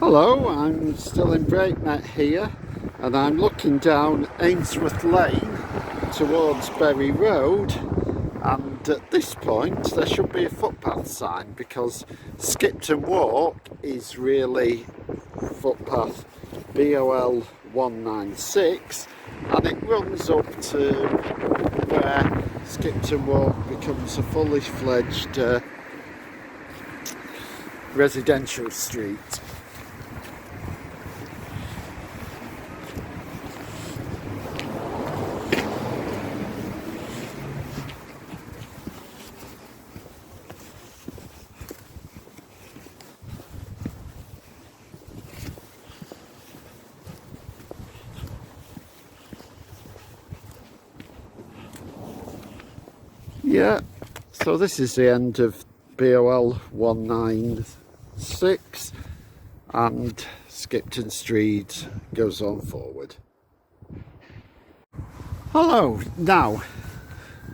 Hello, I'm still in Breakneck here and I'm looking down Ainsworth Lane towards Bury Road, and at this point there should be a footpath sign because Skipton Walk is really footpath BOL 196 and it runs up to where Skipton Walk becomes a fully fledged residential street. Yeah, so this is the end of BOL 196 and Skipton Street goes on forward. Hello, now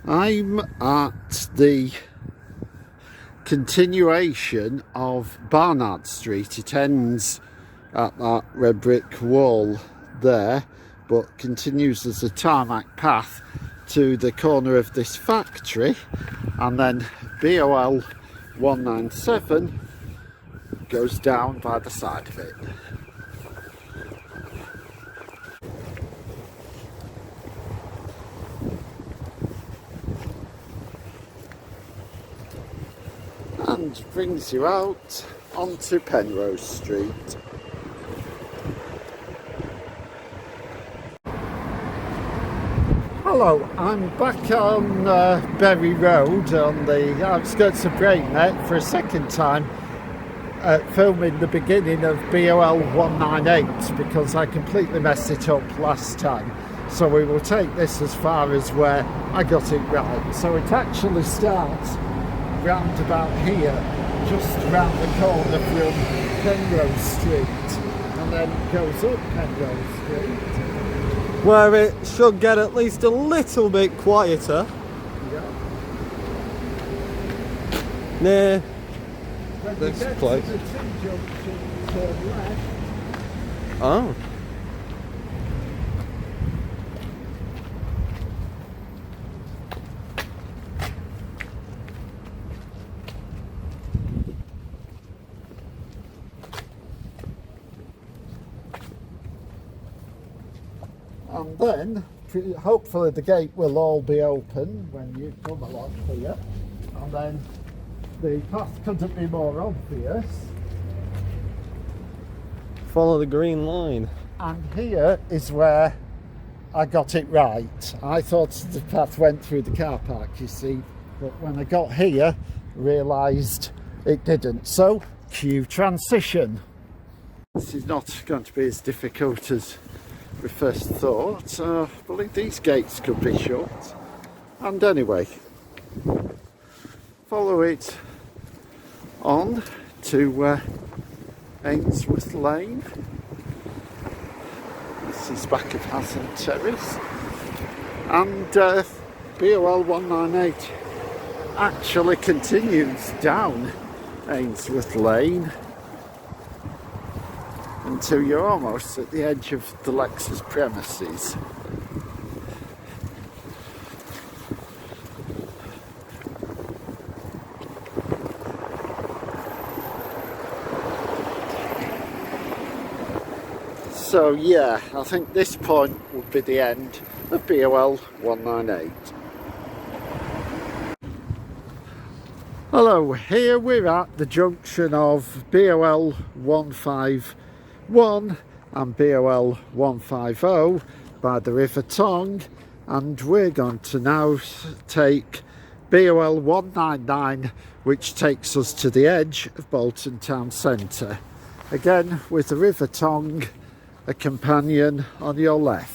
I'm at the continuation of Barnard Street. It ends at that red brick wall there but continues as a tarmac path to the corner of this factory, and then BOL 197 goes down by the side of it. And brings you out onto Penrose Street. Hello, I'm back on Bury Road on the outskirts of Breakneck for a second time, filming the beginning of BOL 198 because I completely messed it up last time. So we will take this as far as where I got it right. So it actually starts round about here, just round the corner from Penrose Street, and then goes up Penrose Street, where it should get at least a little bit quieter. yeah, Near when this you get place. to the T-junction, turn left. Oh. And then, hopefully the gate will all be open when you come along here. And then the path couldn't be more obvious. Follow the green line. And here is where I got it right. I thought the path went through the car park, you see. But when I got here, realised it didn't. So, cue transition. This is not going to be as difficult as we first thought. I believe these gates could be shut. And anyway, follow it on to Ainsworth Lane. This is back of Hassan Terrace. And BOL 198 actually continues down Ainsworth Lane until you're almost at the edge of the Lexus premises. So yeah, I think this point would be the end of BOL 198. Hello, here we're at the junction of BOL 151 and BOL 150 by the River Tonge, and we're going to now take BOL 199, which takes us to the edge of Bolton Town Centre. Again, with the River Tonge, a companion on your left.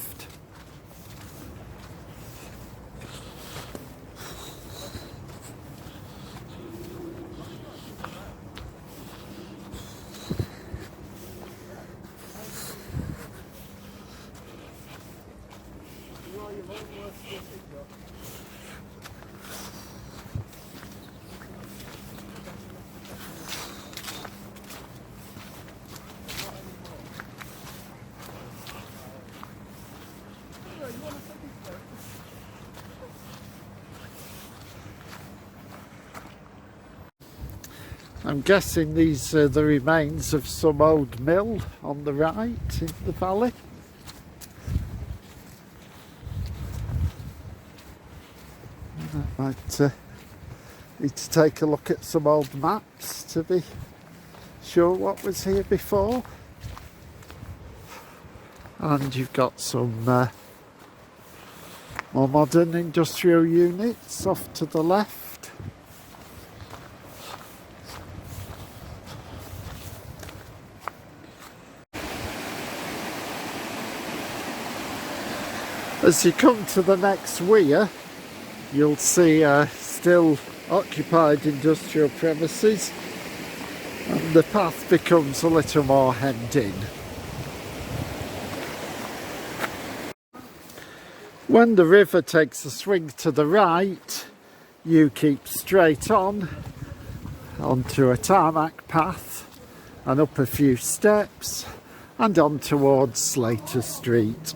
I'm guessing these are the remains of some old mill on the right in the valley. I might need to take a look at some old maps to be sure what was here before. And you've got some more modern industrial units off to the left. As you come to the next weir, you'll see still occupied industrial premises, and the path becomes a little more hemmed in. When the river takes a swing to the right, you keep straight on onto a tarmac path and up a few steps and on towards Slater Street.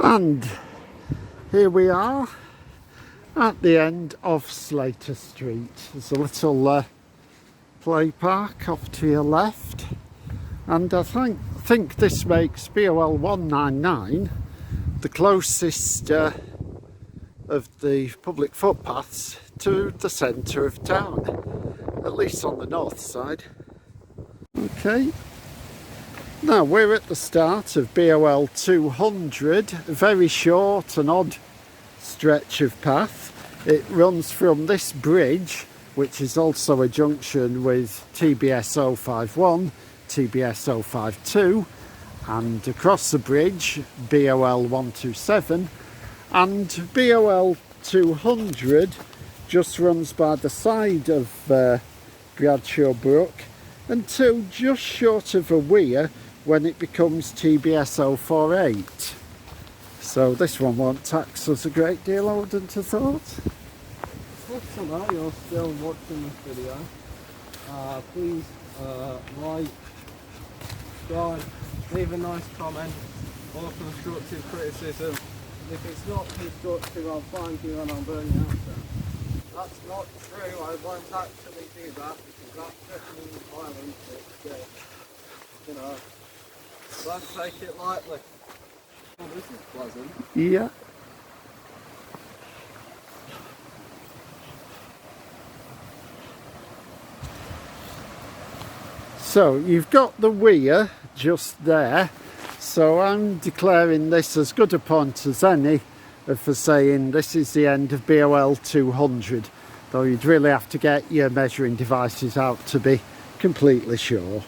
And here we are at the end of Slater Street. There's a little play park off to your left, and I think this makes BOL 199 the closest of the public footpaths to the centre of town, at least on the north side. Okay. Now we're at the start of BOL 200, a very short and odd stretch of path. It runs from this bridge, which is also a junction with TBS 051, TBS 052, and across the bridge BOL 127, and BOL 200 just runs by the side of Bradshaw Brook until just short of a weir when it becomes TBS 048. So this one won't tax us a great deal, I wouldn't have thought. If somehow you're still watching this video, please like, subscribe, leave a nice comment or constructive criticism. If it's not constructive, I'll find you and I'll burn you out. That's not true, I won't actually do that because that's definitely violence. You know, don't take it lightly. Oh, this is pleasant. Yeah. So you've got the weir just there, so I'm declaring this as good a point as any for saying this is the end of BOL 200, though you'd really have to get your measuring devices out to be completely sure.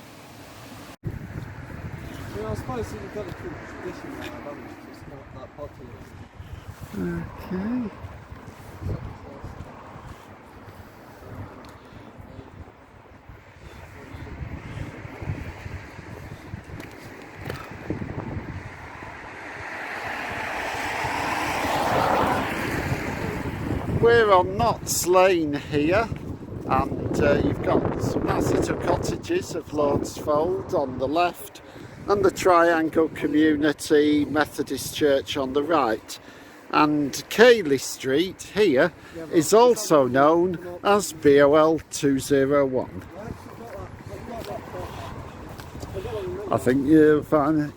Yeah, I suppose you've got to keep tradition now, haven't you? It's not that popular. Okay. We're on Knott's Lane here, and you've got some nice little cottages of Lord's Fold on the left and the Triangle Community Methodist Church on the right. And Cayley Street here is also known as BOL 201. I think you'll find,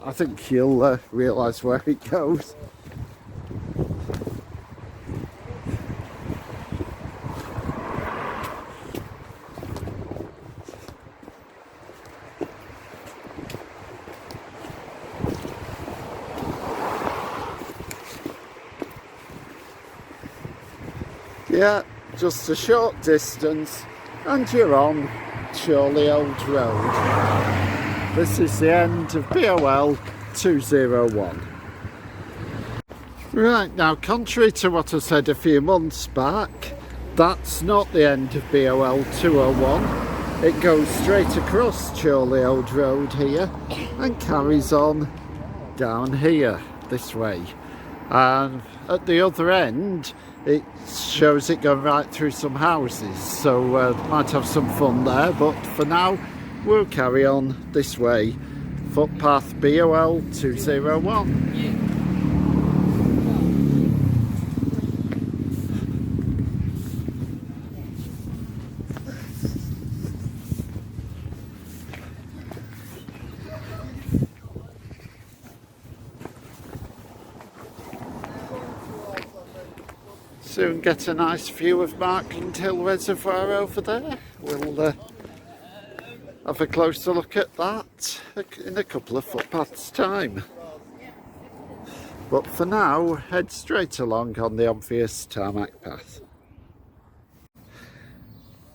I think you'll realise where it goes. Yeah, just a short distance and you're on Chorley Old Road. This is the end of BOL 201. Right, now contrary to what I said a few months back, that's not the end of BOL 201. It goes straight across Chorley Old Road here and carries on down here this way. And at the other end it shows it going right through some houses, so might have some fun there, but for now we'll carry on this way. Footpath BOL 201. Soon get a nice view of Markland Hill Reservoir over there. We'll have a closer look at that in a couple of footpaths time. But for now, head straight along on the obvious tarmac path.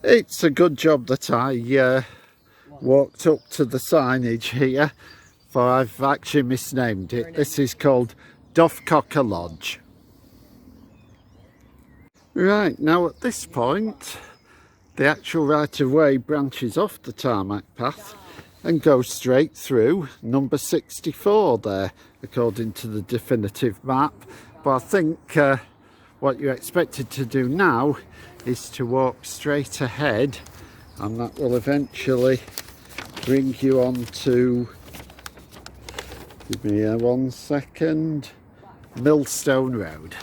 It's a good job that I walked up to the signage here, for I've actually misnamed it. This is called Dovecocker Lodge. Right, now at this point, the actual right-of-way branches off the tarmac path and goes straight through number 64 there, according to the definitive map. But I think what you're expected to do now is to walk straight ahead, and that will eventually bring you on to, give me 1 second, Millstone Road.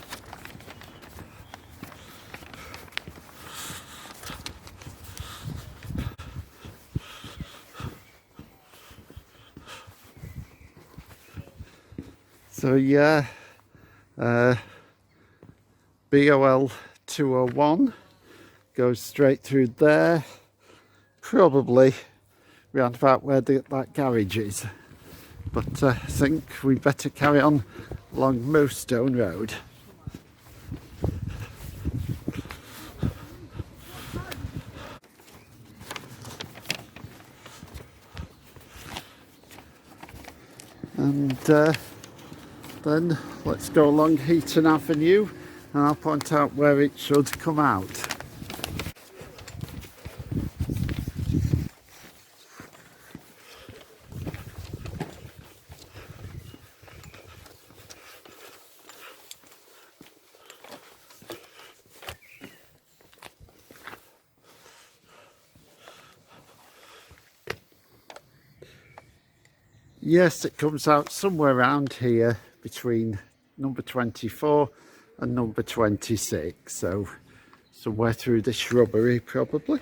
So yeah, BOL 201 goes straight through there, probably round about where that garage is. But I think we'd better carry on along Millstone Road. And then let's go along Heaton Avenue and I'll point out where it should come out. Yes, it comes out somewhere around here between number 24 and number 26, so somewhere through the shrubbery probably.